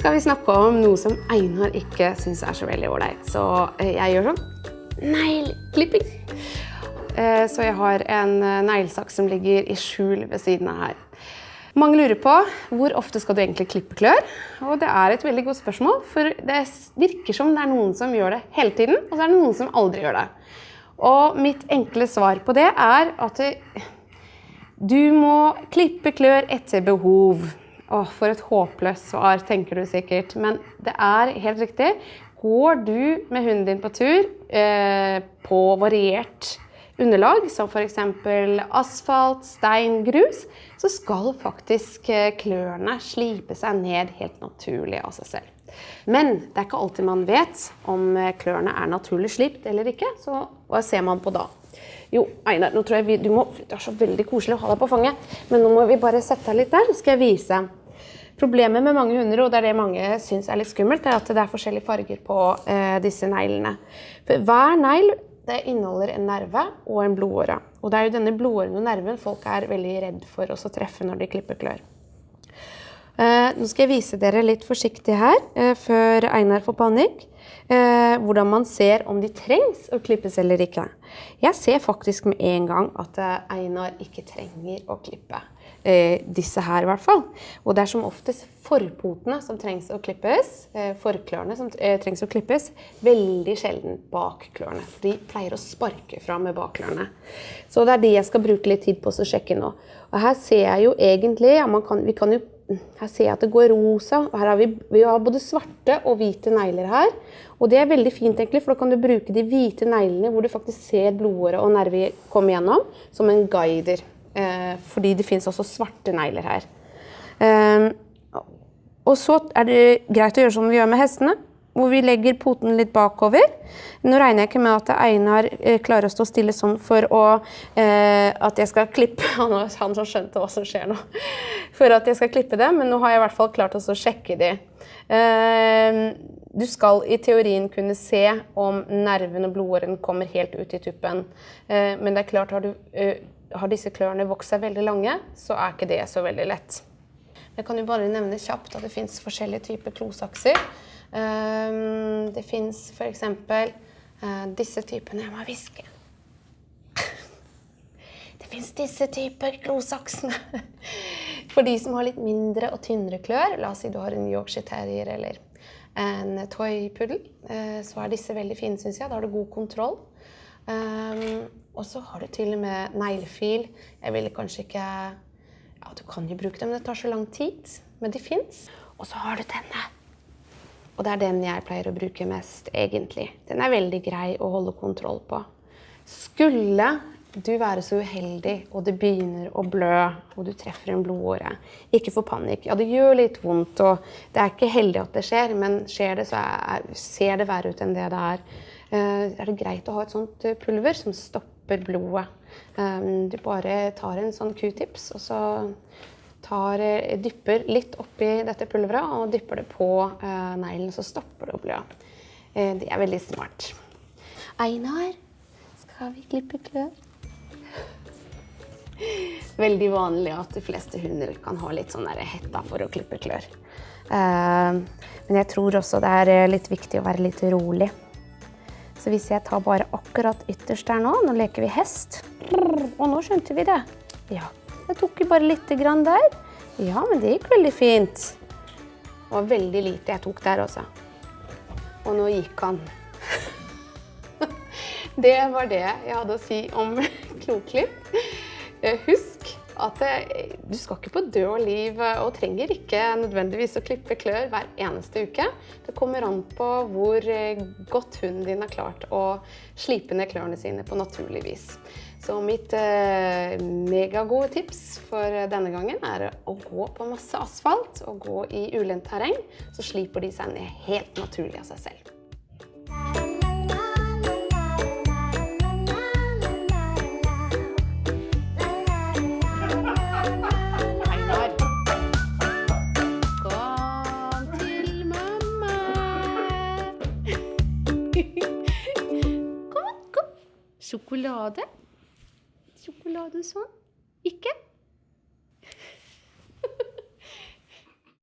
skal vi snakke om noe som Einar ikke synes så veldig ålreit. Så jeg gjør sånn negleklipping. Så jeg har en neglesaks som ligger i skjul ved siden av her. Mange lurer på hvor ofte skal du egentlig klippe klør? Og det et veldig godt spørsmål, for det virker som det noen som gjør det hele tiden, og så det noen som aldri gjør det. Og mitt enkle svar på det at du må klippe klør etter behov. For et håpløst svar, tenker du sikkert. Men det helt riktig. Går du med hunden din på tur på variert underlag, som for eksempel asfalt, stein, grus, så skal faktisk klørne slipe seg ned helt naturlig av seg selv. Men det ikke alltid man vet om klørne naturlig slipt eller ikke, så hva ser man på da? Jo, Einar, nå tror jeg det så veldig koselig å ha deg på fanget, men nå må vi bare sette deg litt der, så skal jeg vise. Problemet med mange hunder, og det det mange synes litt skummelt, at det forskjellige farger på disse neglene. For hver negl det inneholder en nerve og en blodåre. Og det jo denne blodåren og nerven folk veldig redd for å treffe når de klipper klør. Nå skal jeg vise dere litt forsiktig her, før Einar får panikk, hvordan man ser om de trengs å klippes eller ikke. Jeg ser faktisk med en gang at Einar ikke trenger å klippe disse her i hvert fall. Og det som oftest forpotene som trengs å klippes, forklørene som trengs å klippes, veldig sjelden bakklørene. De pleier å sparke fra med bakklørene. Så det de jeg skal bruke litt tid på å sjekke nå. Og her ser jeg jo egentlig, her ser jeg at det går rosa, og her vi har både svarte og hvite negler her. Og det veldig fint egentlig, for da kan du bruke de hvite neglene hvor du faktisk ser blodåre og nerver komme gjennom, som en guider. Fordi det finnes også svarte negler her. Og så det greit å gjøre som vi gjør med hestene, hvor vi legger poten litt bakover. Nå regner jeg ikke med at Einar klarer å stå stille sånn for at jeg skal klippe. Han som skjønte hva som skjer nå. For at jeg skal klippe det, men nå har jeg i hvert fall klart å sjekke det. Du skal i teorien kunne se om nerven og blodåren kommer helt ut i tuppen. Men det klart, har disse klørne vokst seg veldig lange, så ikke det så veldig lett. Jeg kan jo bare nevne kjapt at det finnes forskjellige typer klosakser. Det finnes for eksempel disse typene, jeg må viske. Det finnes disse typer klosaksene. For de som har litt mindre og tynnere klør, la oss si du har en Yorkshire Terrier eller en Toy Poodle, så disse veldig fine, synes jeg. Da har du god kontroll. Og så har du til og med neglefil. Jeg ville kanskje ikke... Ja, du kan jo bruke dem, det tar så lang tid, men de finnes. Og så har du denne. Og det den jeg pleier å bruke mest, egentlig. Den veldig grei å holde kontroll på. Skulle du være så uheldig, og det begynner å blø, og du treffer en blodåre, ikke få panikk. Ja, det gjør litt vondt, og det ikke heldig at det skjer, men skjer det, så ser det verre ut enn det det greit å ha et sånt pulver som stopper blodet. Du bare tar en sånn Q-tips, og så dypper litt oppi dette pulveret, og dypper det på neglen, så stopper det å blø. Det veldig smart. Einar, skal vi klippe klør? Veldig vanlig at de fleste hunder kan ha litt sånn hetta for å klippe klør. Men jeg tror også det litt viktig å være litt rolig. Så hvis jeg tar bare akkurat ytterst der nå leker vi hest. Og nå skjønte vi det. Ja, jeg tok jo bare litt grann der. Ja, men det gikk veldig fint. Det var veldig lite jeg tok der også. Og nå gikk han. Det var det jeg hadde å si om kloklipp. Husk at du skal ikke på død og liv og trenger ikke nødvendigvis å klippe klør hver eneste uke. Det kommer an på hvor godt hunden din har klart å slipe ned klørne sine på naturlig vis. Så mitt megagode tips for denne gangen å gå på masse asfalt og gå i ulendt terreng, så sliper de seg ned helt naturlig av seg selv. Sjokolade? Sjokolade sånn? Ikke?